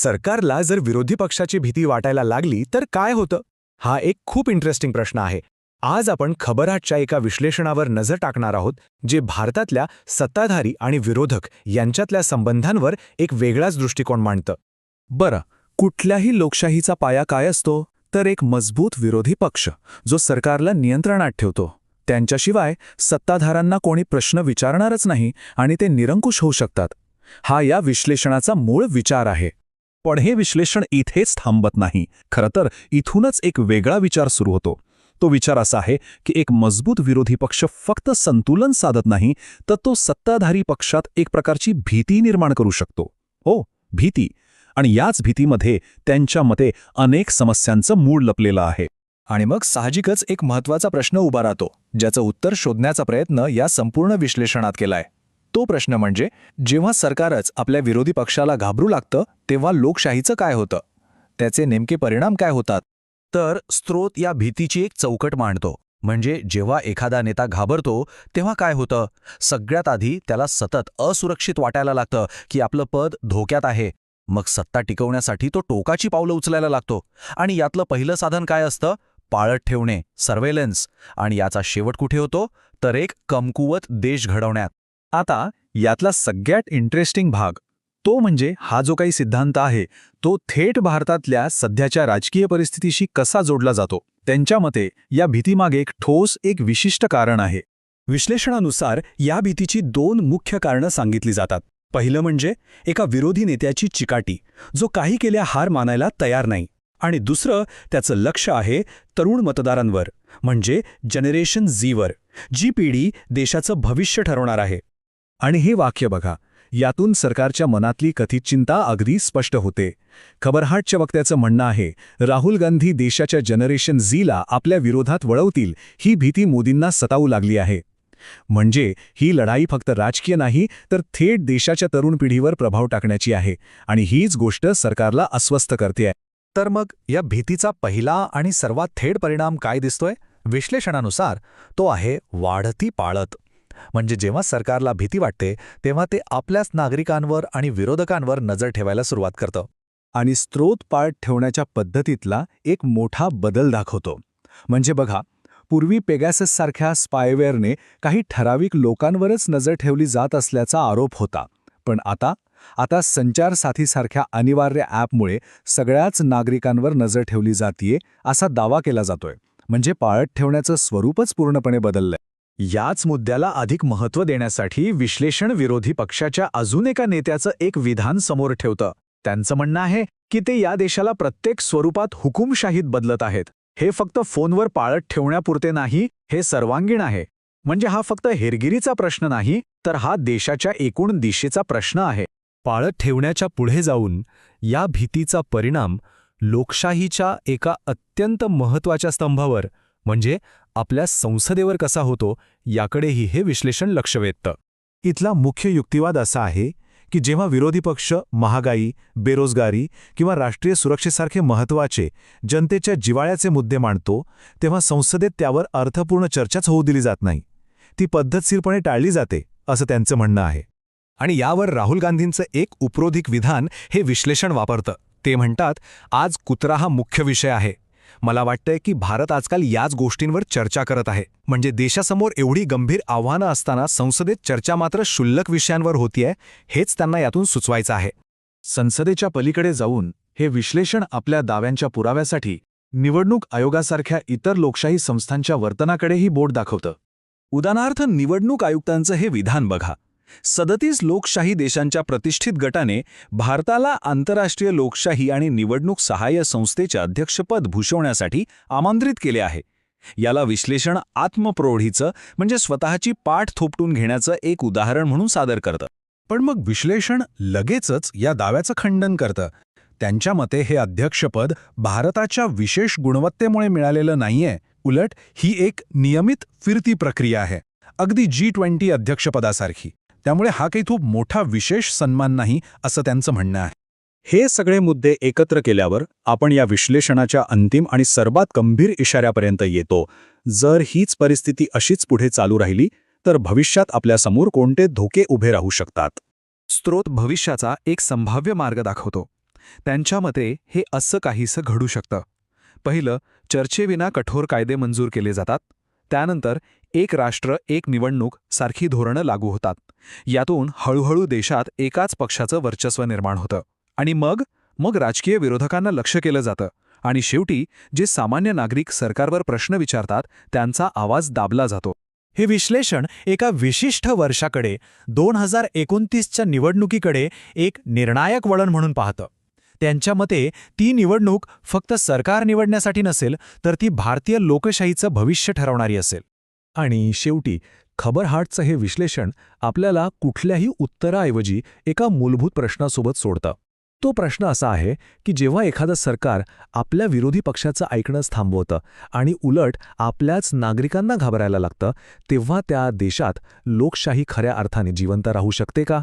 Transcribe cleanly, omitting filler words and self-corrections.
सरकारला जर विरोधी पक्षाची भीती वाटायला लागली तर काय होतं? हा एक खूप इंटरेस्टिंग प्रश्न आहे. आज आपण खबरहाटच्या एका विश्लेषणावर नजर टाकणार आहोत, जे भारतातल्या सत्ताधारी आणि विरोधक यांच्यातल्या संबंधांवर एक वेगळाच दृष्टिकोन मांडतं. बरं, कुठल्याही लोकशाहीचा पाया काय असतो? तर एक मजबूत विरोधी पक्ष, जो सरकारला नियंत्रणात ठेवतो. त्यांच्याशिवाय सत्ताधाऱ्यांना कोणी प्रश्न विचारणारच नाही आणि ते निरंकुश होऊ शकतात. हा या विश्लेषणाचा मूळ विचार आहे. पण हे विश्लेषण इथेच थांबत नाही. खरं तर इथूनच एक वेगळा विचार सुरू होतो. तो विचार असा आहे की एक मजबूत विरोधी पक्ष फक्त संतुलन साधत नाही, तर तो सत्ताधारी पक्षात एक प्रकारची भीती निर्माण करू शकतो. हो, भीती. आणि याच भीतीमध्ये त्यांच्या मते अनेक समस्यांचं मूळ लपलेलं आहे. आणि मग साहजिकच एक महत्त्वाचा प्रश्न उभा राहतो, ज्याचं उत्तर शोधण्याचा प्रयत्न या संपूर्ण विश्लेषणात केलाय. तो प्रश्न म्हणजे, जेव्हा सरकारच आपल्या विरोधी पक्षाला घाबरू लागतं, तेव्हा लोकशाहीचं काय होतं? त्याचे नेमके परिणाम काय होतात? तर स्रोत या भीतीची एक चौकट मांडतो. म्हणजे जेव्हा एखादा नेता घाबरतो तेव्हा काय होतं? सगळ्यात आधी त्याला सतत असुरक्षित वाटायला लागतं की आपलं पद धोक्यात आहे. मग सत्ता टिकवण्यासाठी तो टोकाची पावलं उचलायला लागतो. आणि यातलं पहिलं साधन काय असतं? पाळत ठेवणे, सर्व्हेलन्स. आणि याचा शेवट कुठे होतो? तर एक कमकुवत देश घडवण्यात. आता यातला सगळ्यात इंटरेस्टिंग भाग तो म्हणजे हा जो काही सिद्धांत आहे, तो थेट भारतातल्या सध्याच्या राजकीय परिस्थितीशी कसा जोडला जातो. त्यांच्या मते या भीतीमागे एक विशिष्ट कारण आहे. विश्लेषणानुसार या भीतीची 2 मुख्य कारणं सांगितली जातात. पहिलं म्हणजे एका विरोधी नेत्याची चिकाटी, जो काही केल्या हार मानायला तयार नाही. आणि दुसरं त्याचं लक्ष आहे तरुण मतदारांवर, म्हणजे जनरेशन झीवर, जी पिढी देशाचं भविष्य ठरवणार आहे. आणि हे वाक्य बघा, यातून सरकारच्या मनातली कथित चिंता अगदी स्पष्ट होते. खबरहाटच्या वक्त्याचं म्हणणं आहे, राहुल गांधी देशाच्या जनरेशन झीला आपल्या विरोधात वळवतील, ही भीती मोदींना सतावू लागली आहे. म्हणजे ही लढाई फक्त राजकीय नाही, तर थेट देशाच्या तरुण पिढीवर प्रभाव टाकण्याची आहे. आणि हीच गोष्ट सरकारला अस्वस्थ करते. तर मग या भीतीचा पहिला आणि सर्वात थेट परिणाम काय दिसतोय? विश्लेषणानुसार तो आहे वाढती पाळत. म्हणजे जेव्हा सरकारला भीती वाटते, तेव्हा ते आपल्याच नागरिकांवर आणि विरोधकांवर नजर ठेवायला सुरुवात करतं. आणि स्रोत पाळत ठेवण्याच्या पद्धतीतला एक मोठा बदल दाखवतो. म्हणजे बघा, पूर्वी पेगॅसससारख्या स्पायवेअरने काही ठराविक लोकांवरच नजर ठेवली जात असल्याचा आरोप होता. पण आता संचार साथीसारख्या अनिवार्य ॲपमुळे सगळ्याच नागरिकांवर नजर ठेवली जातीये, असा दावा केला जातोय. म्हणजे पाळत ठेवण्याचं स्वरूपच पूर्णपणे बदललंय. याच मुद्द्याला अधिक महत्त्व देण्यासाठी विश्लेषण विरोधी पक्षाच्या अजून एका नेत्याचं एक विधान समोर ठेवतं. त्यांचं म्हणणं आहे की ते या देशाला प्रत्येक स्वरूपात हुकुमशाहीत बदलत आहेत. हे फक्त फोनवर पाळत ठेवण्यापुरते नाही, हे सर्वांगीण आहे. म्हणजे हा फक्त हेरगिरीचा प्रश्न नाही, तर हा देशाच्या एकूण दिशेचा प्रश्न आहे. पाळत ठेवण्याच्या पुढे जाऊन या भीतीचा परिणाम लोकशाहीच्या एका अत्यंत महत्त्वाच्या स्तंभावर, म्हणजे आपल्या संसदेवर कसा होतो, याकडेही हे विश्लेषण लक्ष वेधतं. इथला मुख्य युक्तिवाद असा आहे की जेव्हा विरोधी पक्ष महागाई, बेरोजगारी किंवा राष्ट्रीय सुरक्षेसारखे महत्त्वाचे जनतेच्या जिव्हाळ्याचे मुद्दे मांडतो, तेव्हा संसदेत त्यावर अर्थपूर्ण चर्चाच होऊ दिली जात नाही. ती पद्धतशीरपणे टाळली जाते, असं त्यांचं म्हणणं आहे. आणि यावर राहुल गांधींचं एक उपरोधिक विधान हे विश्लेषण वापरतं. ते म्हणतात, आज कुत्रा हा मुख्य विषय आहे. मला वाटतंय की भारत आजकाल याच गोष्टींवर चर्चा करत आहे. म्हणजे देशासमोर एवढी गंभीर आव्हानं असताना संसदेत चर्चा मात्र क्षुल्लक विषयांवर होतीये, हेच त्यांना यातून सुचवायचं आहे. संसदेच्या पलीकडे जाऊन हे विश्लेषण आपल्या दाव्यांच्या पुराव्यासाठी निवडणूक आयोगासारख्या इतर लोकशाही संस्थांच्या वर्तनाकडेही बोट दाखवतं. उदाहरणार्थ निवडणूक आयुक्तांचं हे विधान बघा. 37 लोकशाही देशांच्या प्रतिष्ठित गटाने भारताला आंतरराष्ट्रीय लोकशाही आणि निवडणूक सहाय्य संस्थेचे अध्यक्षपद भूषवण्यासाठी आमंत्रित केले आहे. याला विश्लेषण आत्मप्रौढीचं, म्हणजे स्वतःची पाठ थोपटून घेण्याचं एक उदाहरण म्हणून सादर करतं. पण मग विश्लेषण लगेचच या दाव्याचं खंडन करतं. त्यांच्या मते हे अध्यक्षपद भारताच्या विशेष गुणवत्तेमुळे मिळालेलं नाहीये, उलट ही एक नियमित फिरती प्रक्रिया आहे, अगदी G20 अध्यक्षपदासारखी. त्यामुळे हा काही खूप मोठा विशेष सन्मान नाही, असं त्यांचं म्हणणं आहे. हे सगळे मुद्दे एकत्र केल्यावर आपण या विश्लेषणाच्या अंतिम आणि सर्वात गंभीर इशाऱ्यापर्यंत येतो. जर हीच परिस्थिती अशीच पुढे चालू राहिली, तर भविष्यात आपल्यासमोर कोणते धोके उभे राहू शकतात. स्रोत भविष्याचा एक संभाव्य मार्ग दाखवतो. त्यांच्या मते हे असं काहीसं घडू शकतं. पहिलं, चर्चेविना कठोर कायदे मंजूर केले जातात. त्यानंतर एक राष्ट्र एक निवडणूक सारखी धोरणं लागू होतात. यातून हळूहळू देशात एकाच पक्षाचं वर्चस्व निर्माण होतं. आणि मग राजकीय विरोधकांना लक्ष केलं जातं. आणि शेवटी जे सामान्य नागरिक सरकारवर प्रश्न विचारतात त्यांचा आवाज दाबला जातो. हे विश्लेषण एका विशिष्ट वर्षाकडे 2029च्या निवडणुकीकडे एक निर्णायक वळण म्हणून पाहतं. त्यांच्या मते ती निवडणूक फक्त सरकार निवडण्यासाठी नसेल, तर ती भारतीय लोकशाहीचं भविष्य ठरवणारी असेल. आणि शेवटी खबरहाटचं हे विश्लेषण आपल्याला कुठल्याही उत्तराऐवजी एका मूलभूत प्रश्नासोबत सोडतं. तो प्रश्न असा आहे की जेव्हा एखादं सरकार आपल्या विरोधी पक्षाचं ऐकणंच थांबवतं आणि उलट आपल्याच नागरिकांना घाबरायला लागतं, तेव्हा त्या देशात लोकशाही खऱ्या अर्थाने जिवंत राहू शकते का?